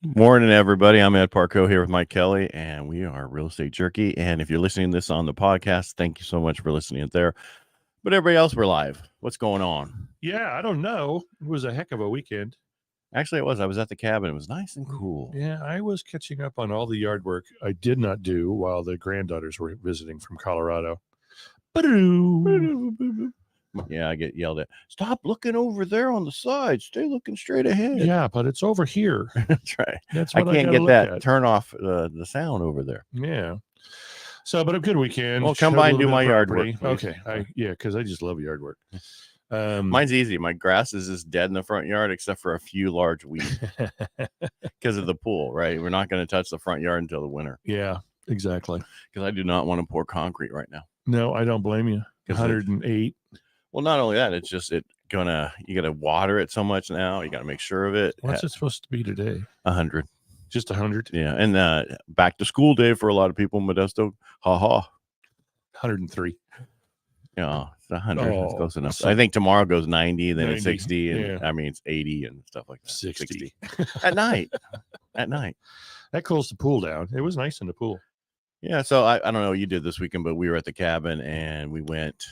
Morning, everybody. I'm Ed Parcaut here with Mike Kelly, and we are Real Estate Jerky. And if you're listening to this on the podcast, thank you so much for listening there. But everybody else, we're live. What's going on? Yeah, I don't know. It was a heck of a weekend. Actually, it was. I was at the cabin. It was nice and cool. Yeah, I was catching up on all the yard work I did not do while the granddaughters were visiting from Colorado. Yeah, I get yelled at. Stop looking over there on the side. Stay looking straight ahead. Yeah, but it's over here. That's right. That's I what can't gotta get look that. at. Turn off the sound over there. Yeah. So, but a good weekend. Well, come Showed by a and do little my bit of yard property. work, please. Okay. Because I just love yard work. Mine's easy. My grass is just dead in the front yard, except for a few large weeds because of the pool. Right, we're not going to touch the front yard until the winter. Yeah, exactly. Because I do not want to pour concrete right now. No, I don't blame you. 108. Well, not only that, it's just you gotta water it so much now. You gotta make sure of it. What's it supposed to be today? 100. Just 100. Yeah, and back to school day for a lot of people in Modesto. 103. Yeah, it's 100. That's close enough. So I think tomorrow goes 90, then 90, it's 60, and yeah. I mean it's 80 and stuff like that. 60. At night. At night. That cools the pool down. It was nice in the pool. Yeah, so I don't know what you did this weekend, but we were at the cabin and we went,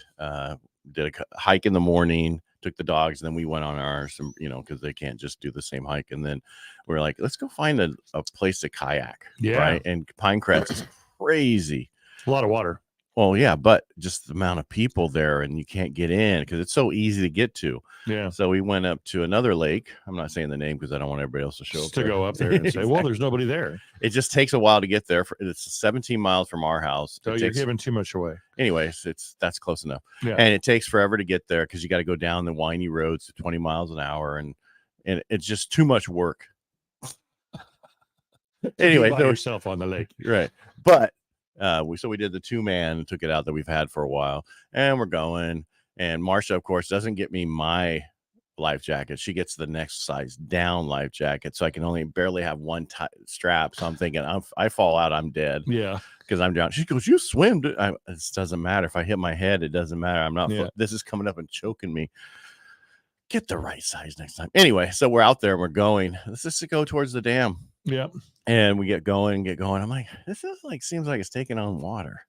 did a hike in the morning, took the dogs, and then we went on ours, because they can't just do the same hike. And then we were like, let's go find a place to kayak. Yeah. Right. And Pinecrest is crazy. A lot of water. Well, yeah, but just the amount of people there and you can't get in because it's so easy to get to. Yeah. So we went up to another lake. I'm not saying the name because I don't want everybody else to show up. Go up there and say, Exactly. well, there's nobody there. It just takes a while to get there. It's 17 miles from our house. So you're giving too much away. Anyways, that's close enough. Yeah. And it takes forever to get there because you got to go down the windy roads to 20 miles an hour. And it's just too much work. Anyway, by yourself on the lake. Right. But we did the 2-man and took it out that we've had for a while, and we're going. And Marsha, of course, doesn't get me my life jacket. She gets the next size down life jacket, so I can only barely have one strap. So I'm thinking, I fall out, I'm dead. Yeah, because I'm down. She goes, "You swim." It doesn't matter if I hit my head. It doesn't matter. I'm not. Yeah. This is coming up and choking me. Get the right size next time. Anyway, so we're out there and we're going. Let's just go towards the dam. Yeah. And we get going. I'm like, this is seems like it's taking on water.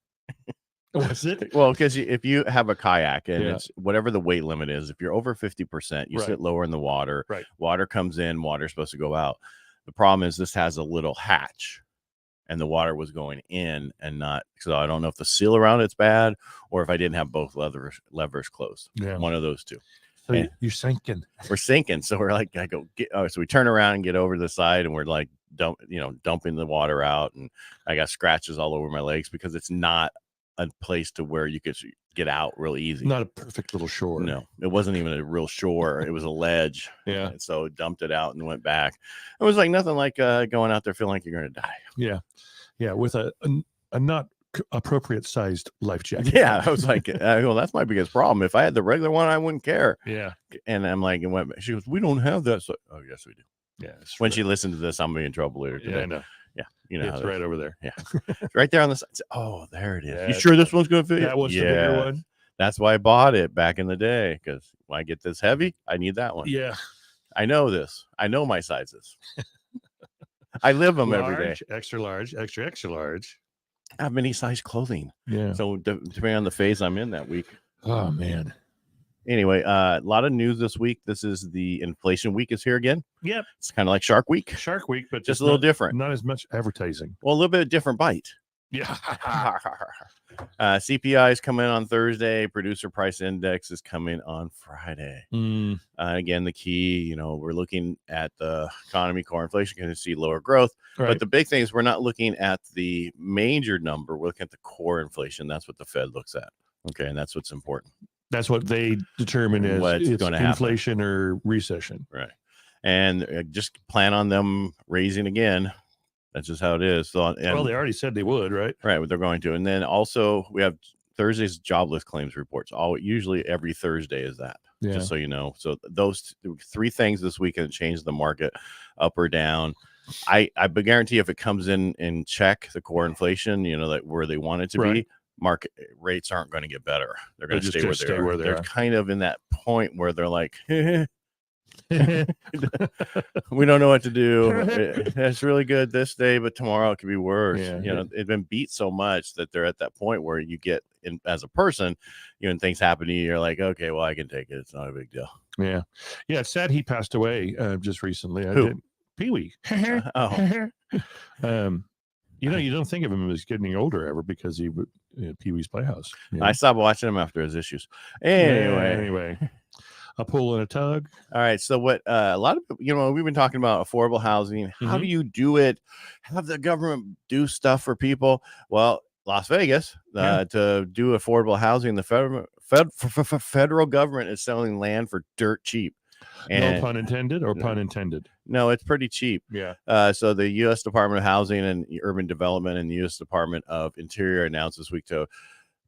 Was it? Well, because if you have a kayak and Yeah. it's whatever the weight limit is, if you're over 50%, you sit lower in the water. Right. Water comes in, water's supposed to go out. The problem is this has a little hatch and the water was going in and not. So I don't know if the seal around it's bad or if I didn't have both levers closed. Yeah. One of those two. So you're sinking. We're sinking. So we're like, so we turn around and get over to the side and we're like, dumping the water out. And I got scratches all over my legs because it's not a place to where you could get out real easy. Not a perfect little shore. No, it wasn't even a real shore. It was a ledge. Yeah. And so dumped it out and went back. It was like nothing like going out there feeling like you're going to die. Yeah. Yeah. With a not appropriate sized life jacket. Yeah. I was like, well, that's my biggest problem. If I had the regular one, I wouldn't care. Yeah. And I'm like, she goes, we don't have that. So, oh, yes, we do. Yeah. When she listens to this, I'm going to be in trouble later today. Yeah, I know. Yeah. It's right over there. Yeah. It's right there on the side. Oh, there it is. Yeah, You sure this one's going to fit? That was the bigger one. That's why I bought it back in the day. Because when I get this heavy, I need that one. Yeah. I know this. I know my sizes. I live them every day. Extra large, extra large. I have many size clothing. Yeah. So depending on the phase I'm in that week. Oh, man. Anyway, a lot of news this week. This is the inflation week is here again. Yep. It's kind of like Shark Week. Shark Week, but just a little different. Not as much advertising. Well, a little bit of different bite. Yeah. CPI is coming on Thursday. Producer price index is coming on Friday. Again, the key, we're looking at the economy, core inflation, going to see lower growth. Right. But the big thing is we're not looking at the major number. We're looking at the core inflation. That's what the Fed looks at. Okay. And that's what's important. That's what they determine is what's going to happen. Inflation or recession. Right. And just plan on them raising again. That's just how it is. So, well, they already said they would, right? Right. They're going to. And then also we have Thursday's jobless claims reports. Usually every Thursday is that. Yeah. Just so you know. So those 3 things this weekend change the market up or down. I guarantee if it comes in check, the core inflation, like where they want it to be, market rates aren't going to get better. They're going to stay where they are. They're kind of in that point where they're like, We don't know what to do. It's really good this day, but tomorrow it could be worse. Yeah. You know, it's been beat so much that they're at that point where you get in as a person, you know, and things happen to you, you're like, okay, well, I can take it. It's not a big deal. Yeah. Yeah. It's sad he passed away just recently. Who? Pee-wee. Oh, You know, you don't think of him as getting older ever because he would Pee-wee's Playhouse. You know? I stopped watching him after his issues. Anyway. A pull and a tug. All right. So what a lot of, you know, we've been talking about affordable housing. How do you do it? Have the government do stuff for people? Well, Las Vegas to do affordable housing, the federal government is selling land for dirt cheap. And no pun intended or pun intended? No, it's pretty cheap. Yeah. So the U.S. Department of Housing and Urban Development and the U.S. Department of Interior announced this week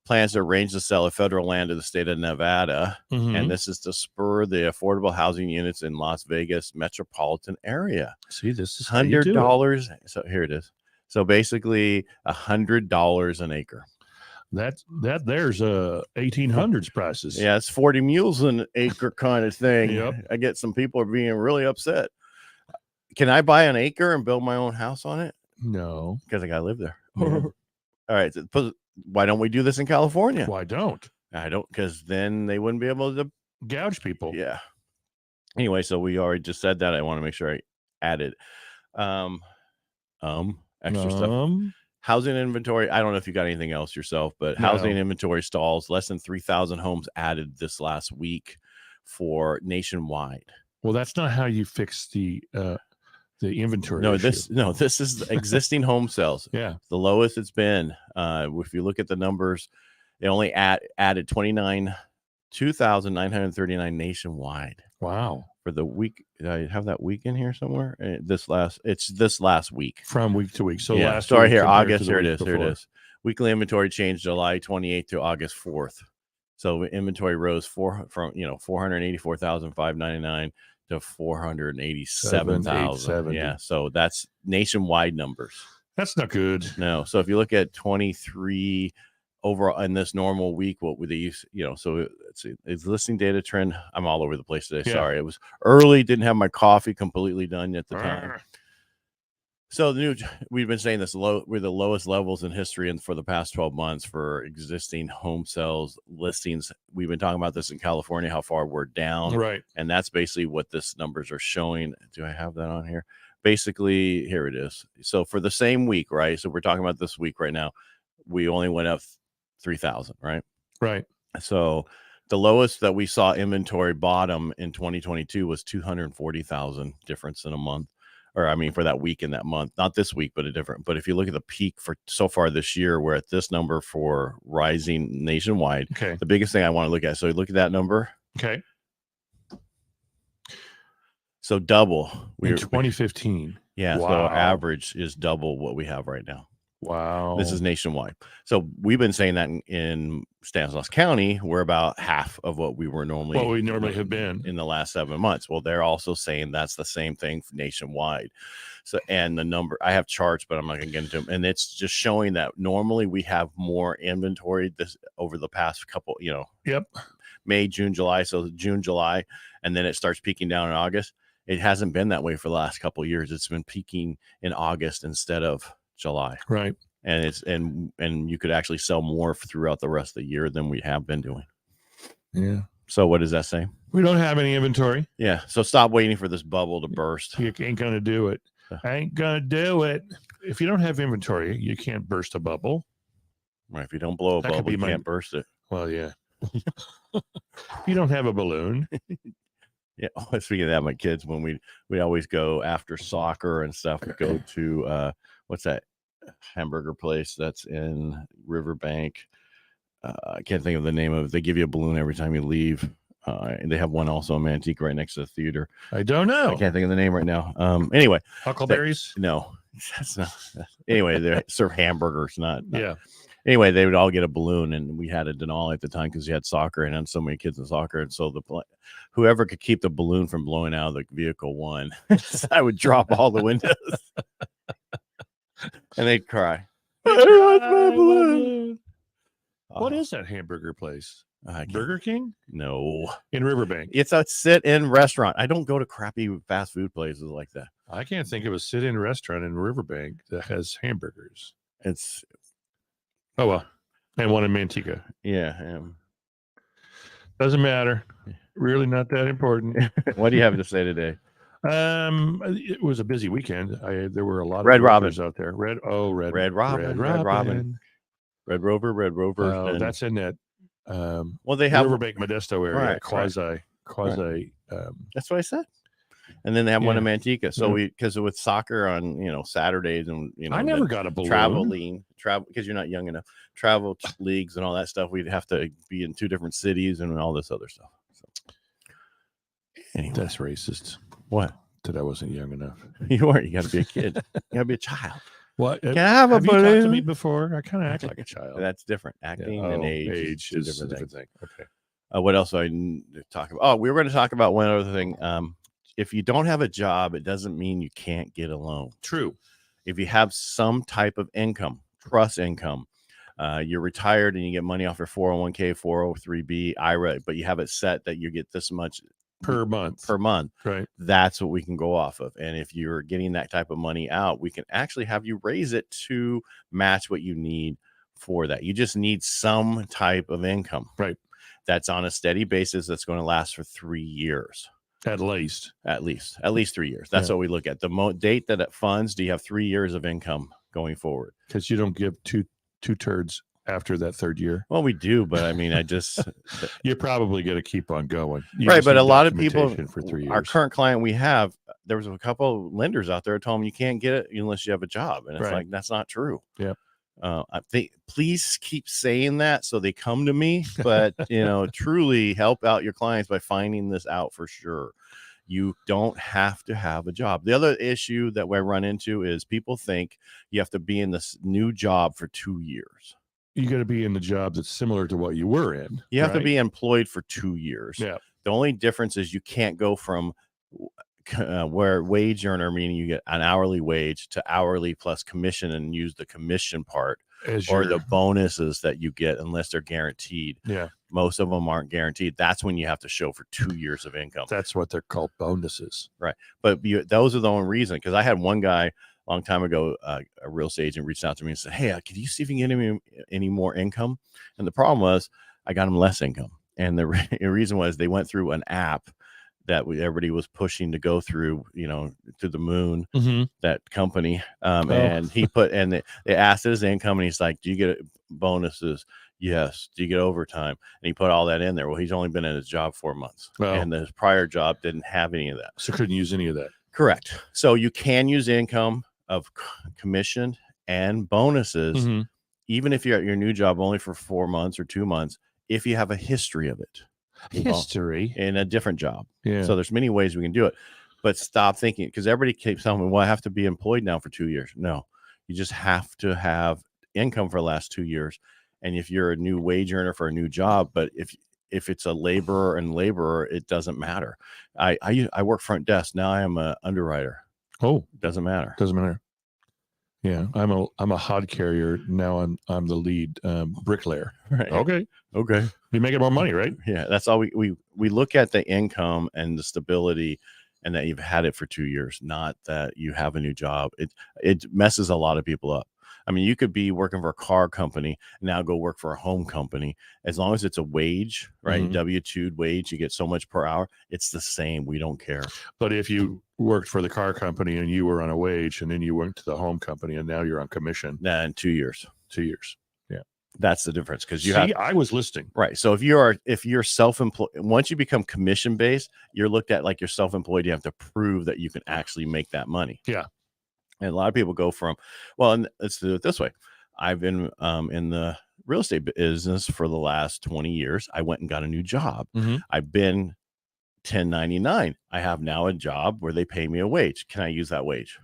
plans to arrange the sale of federal land to the state of Nevada. And this is to spur the affordable housing units in Las Vegas metropolitan area. See, this is $100. So here it is. So basically $100 an acre. There's 1800s prices. Yeah, it's 40 mules an acre kind of thing. Yep. I get some people are being really upset. Can I buy an acre and build my own house on it? No, because I gotta live there. All right, so why don't we do this in California? Why don't? I don't, because then they wouldn't be able to gouge people. Yeah. Anyway, so we already just said that. I want to make sure I added extra stuff. Housing inventory. I don't know if you got anything else yourself, but housing inventory stalls. Less than 3,000 homes added this last week for nationwide. Well, that's not how you fix the inventory. No, this is existing home sales. Yeah, the lowest it's been. If you look at the numbers, they only added 2,939 nationwide. Wow. For the week, did I have that week in here somewhere? It's this last week. From week to week. So yeah, last sorry, week here, August. Here it is. Here it is. Weekly inventory changed July 28th to August 4th. So inventory rose from 484,599 to 487,000. Yeah, so that's nationwide numbers. That's not good. No. So if you look at 23 overall in this normal week, what would they use? So it's listing data trend. I'm all over the place today. Yeah. Sorry, it was early. Didn't have my coffee completely done at the time. So we've been saying this we're the lowest levels in history, and for the past 12 months for existing home sales listings. We've been talking about this in California, how far we're down, right? And that's basically what this numbers are showing. Do I have that on here? Basically, here it is. So for the same week, right? So we're talking about this week right now. We only went up 3,000, right? Right. So the lowest that we saw inventory bottom in 2022 was 240,000 difference in a month. Or I mean, for that week in that month, not this week, but But if you look at the peak for so far this year, we're at this number for rising nationwide. Okay. The biggest thing I want to look at. So look at that number. Okay. So double. In 2015. Yeah. Wow. So our average is double what we have right now. Wow. This is nationwide. So we've been saying that in Stanislaus County, we're about half of what we normally have been in the last 7 months. Well, they're also saying that's the same thing nationwide. So, and the number, I have charts, but I'm not going to get into them. And it's just showing that normally we have more inventory this over the past couple, Yep. May, June, July. So June, July, and then it starts peaking down in August. It hasn't been that way for the last couple of years. It's been peaking in August instead of July. Right. And it's and you could actually sell more throughout the rest of the year than we have been doing. Yeah. So what does that say? We don't have any inventory. Yeah. So stop waiting for this bubble to burst. You ain't gonna do it. I ain't gonna do it. If you don't have inventory, you can't burst a bubble. Right. If you don't blow a bubble, you can't burst it. Well, yeah. If you don't have a balloon. Yeah. Speaking of that, my kids, when we always go after soccer and stuff, we go to what's that hamburger place that's in Riverbank? I can't think of the name of it. They give you a balloon every time you leave. And they have one also in Manteca right next to the theater. I don't know. I can't think of the name right now. Anyway, Huckleberries? No, that's not. Anyway, they serve hamburgers, not. Yeah. Anyway, they would all get a balloon, and we had a Denali at the time because you had soccer and had so many kids in soccer, and so whoever could keep the balloon from blowing out of the vehicle won. I would drop all the windows, and they'd cry. I lost my balloon. What is that hamburger place? I can't- Burger King No, in Riverbank. it's a sit-in restaurant. I don't go to crappy fast food places like that. I can't think of a sit-in restaurant in Riverbank that has hamburgers. It's Oh well, and one in Manteca. yeah. Doesn't matter. Really not that important. What do you have to say today? It was a busy weekend. There were a lot Red of Robin. realtors out there. Red Rover. Oh, and- that's in that well, they have Riverbank Modesto area, Right, quasi. That's what I said. And then they have one in Yeah. Manteca. So because with soccer on Saturdays and I never got a balloon. travel because you're not young enough. Travel leagues and all that stuff. We'd have to be in 2 different cities and all this other stuff. So anyway, That's racist. what That I wasn't young enough. you weren't. You got to be a kid. You got to be a child. What? Can I have a Have you talked to balloon? me before? I kind of act like a child. That's different. Acting Yeah. and Oh, age is two a different thing. Okay. What else do I need to talk about? Oh, we were going to talk about one other thing. If you don't have a job, it doesn't mean you can't get a loan. True. If you have some type of income, trust income, you're retired and you get money off your 401k, 403b, IRA, but you have it set that you get this much Per month. Right. That's what we can go off of. And if you're getting that type of money out, we can actually have you raise it to match what you need for that. You just need some type of income. Right. That's on a steady basis that's going to last for 3 years. At least 3 years. That's what we look at. The date that it funds, do you have 3 years of income going forward? Because you don't give two turds after that 3rd year. Well, we do, but I mean, You're probably going to keep on going. Right. But a lot of people, for 3 years. our current client we have, there was a couple of lenders out there that told them you can't get it unless you have a job. And it's Right. like, that's not true. Yeah. I think please keep saying that so they come to me, but truly help out your clients by finding this out for sure. You don't have to have a job. The other issue that we run into is people think you have to be in this new job for 2 years. You got to be in the job that's similar to what you were in. You have to right? be employed for 2 years. Yeah. The only difference is you can't go from where wage earner, meaning you get an hourly wage, to hourly plus commission and use the commission part or the bonuses that you get unless they're guaranteed. Yeah. Most of them aren't guaranteed. That's when you have to show for 2 years of income. That's what they're called, bonuses. Right. But those are the only reason, because I had one guy a long time ago, a real estate agent reached out to me and said, hey, could you see if you can get him any more income? And the problem was I got him less income. And the reason was they went through an app that everybody was pushing to go through, to the moon, that company. And he they asked his income and he's like, do you get bonuses? Yes. Do you get overtime? And he put all that in there. Well, he's only been in his job 4 months and his prior job didn't have any of that. So couldn't use any of that. Correct. So you can use income of commission and bonuses, even if you're at your new job only for 4 months or 2 months, if you have a history of it. History in a different job. Yeah. So there's many ways we can do it, but stop thinking, because everybody keeps telling me, well, I have to be employed now for 2 years. No, you just have to have income for the last 2 years. And if you're a new wage earner for a new job, but if it's a laborer, it doesn't matter. I work front desk. Now I am a underwriter. Oh, doesn't matter. Doesn't matter. Yeah. I'm a hod carrier. Now I'm the lead bricklayer. Right. Okay. You're making more money, right? Yeah. That's all we look at, the income and the stability, and that you've had it for 2 years, not that you have a new job. It messes a lot of people up. I mean, you could be working for a car company and now go work for a home company. As long as it's a wage, right? W-2 wage, you get so much per hour. It's the same. We don't care. But if you worked for the car company and you were on a wage, and then you went to the home company and now you're on commission. In 2 years. 2 years. Yeah. That's the difference. Because I was listening. Right. So if you're self-employed, once you become commission based, you're looked at like you're self-employed. You have to prove that you can actually make that money. Yeah. And a lot of people go from, well, and let's do it this way. I've been in the real estate business for the last 20 years. I went and got a new job. I've been 1099. I have now a job where they pay me a wage. Can I use that wage?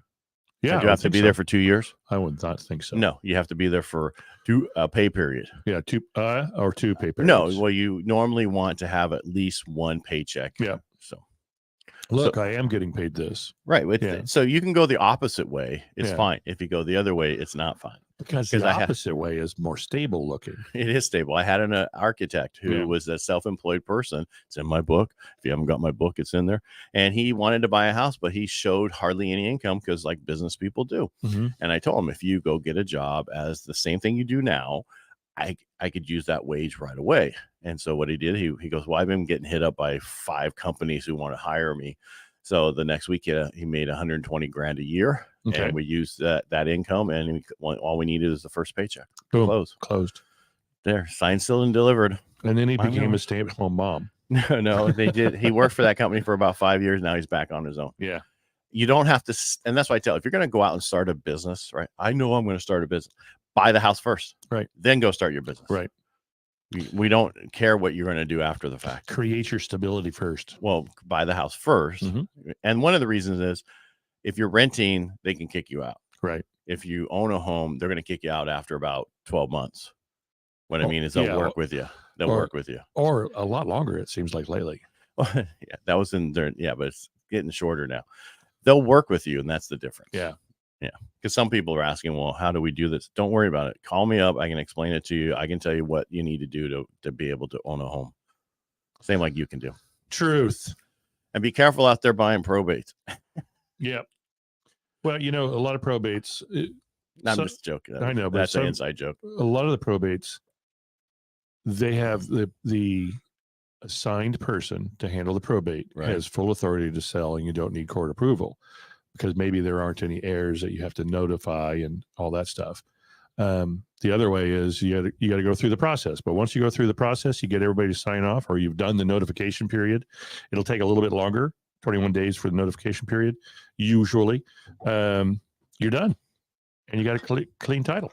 Yeah. Do you have to be there for 2 years? I would not think so. No, you have to be there for two pay period. Yeah. Two pay periods. No, well, you normally want to have at least one paycheck. Yeah. So Look, I am getting paid this. Right. Yeah. So you can go the opposite way. It's Yeah. fine. If you go the other way, it's not fine. Because the opposite way is more stable looking. It is stable. I had an architect who was a self-employed person. It's in my book. If you haven't got my book, it's in there. And he wanted to buy a house, but he showed hardly any income because like business people do. Mm-hmm. And I told him, if you go get a job as the same thing you do now, I could use that wage right away. And so what he did, he goes, well, I've been getting hit up by 5 companies who want to hire me. So the next week he made 120 grand a year. Okay. And we used that income, and all we needed is the first paycheck. Boom. Closed. There, signed, sealed, and delivered. And then he became a stay-at-home mom. No, they did. He worked for that company for about 5 years. Now he's back on his own. Yeah. You don't have to, and that's why I tell you, if you're going to go out and start a business, right? I know I'm going to start a business. Buy the house first. Right. Then go start your business. Right. We don't care what you're going to do after the fact. Create your stability first. Well, buy the house first. Mm-hmm. And one of the reasons is if you're renting, they can kick you out. Right. If you own a home, they're going to kick you out after about 12 months. What I mean is they'll work with you. They'll work with you. Or a lot longer, it seems like lately. Yeah, that was in there. Yeah, but it's getting shorter now. They'll work with you, and that's the difference. Yeah. Yeah. Because some people are asking, well, how do we do this? Don't worry about it. Call me up. I can explain it to you. I can tell you what you need to do to be able to own a home. Same like you can do. Truth. And be careful out there buying probates. Yeah. Well, a lot of probates. I'm just joking. I know, but that's an inside joke. A lot of the probates, they have the assigned person to handle the probate has full authority to sell, and you don't need court approval because maybe there aren't any heirs that you have to notify and all that stuff. The other way is you got to go through the process. But once you go through the process, you get everybody to sign off, or you've done the notification period. It'll take a little bit longer, 21 days for the notification period. Usually, you're done, and you got a clean title.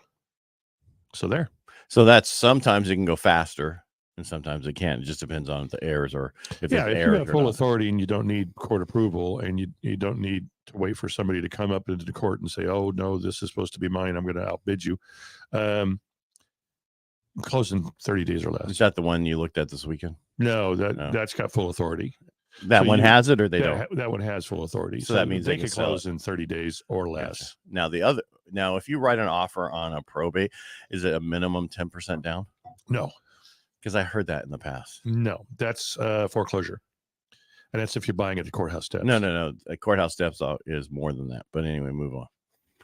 So there. So that's sometimes it can go faster, and sometimes it can't. It just depends on the heirs or if you have full authority and you don't need court approval, and you don't need to wait for somebody to come up into the court and say, oh no, this is supposed to be mine, I'm going to outbid you. Close in 30 days or less. Is that the one you looked at this weekend? No, that's got full authority. That one has it, or they don't? That one has full authority. So that means they can close in 30 days or less. Gotcha. Now, if you write an offer on a probate, is it a minimum 10% down? No. Because I heard that in the past. No, that's foreclosure. And that's if you're buying at the courthouse steps. No. A courthouse steps is more than that. But anyway, move on.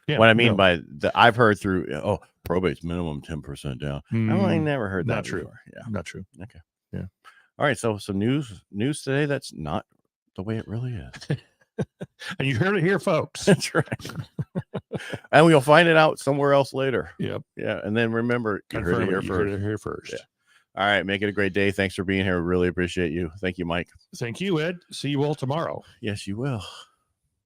Yeah, what I mean by I've heard through, probate's minimum 10% down. I never heard that. Not true. Before. Yeah. Not true. Okay. Yeah. All right. So news today, that's not the way it really is. And you heard it here, folks. That's right. And we'll find it out somewhere else later. Yep. Yeah. And then remember, you heard it here first. Yeah. All right. Make it a great day. Thanks for being here. We really appreciate you. Thank you, Mike. Thank you, Ed. See you all tomorrow. Yes, you will.